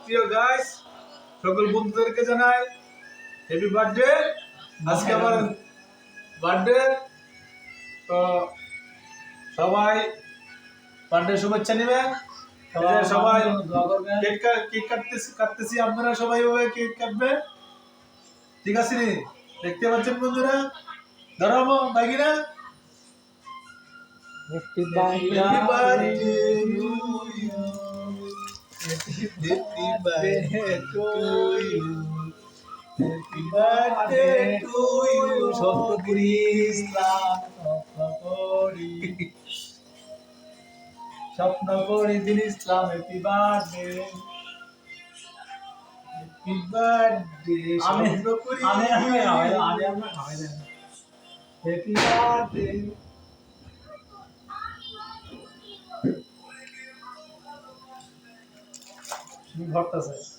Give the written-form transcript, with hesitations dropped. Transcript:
প্রিয় গাইস, সকল বন্ধুদেরকে জানাই হ্যাপি বার্থডে। আজকে আমার বার্থডে, তো সবাই বার্থডে শুভেচ্ছা নেবেন। সবাই কেক কাটতেছি, আপনারা সবাই কেক কাটবে, ঠিক আছে নি? দেখতে পাচ্ছেন বন্ধুরা, ধরো বাইকিনা। Happy birthday to you. Happy birthday to you. Happy birthday to you. স্বপ্নপুরী স্বপ্ন করি দিন ইসলাম হ্যাপি বার্থডে। Happy birthday. আমি স্বপ্নপুরী। আমি আমরা খাওয়াই দেন হ্যাপি বার্থডে। ভর্তা স্যার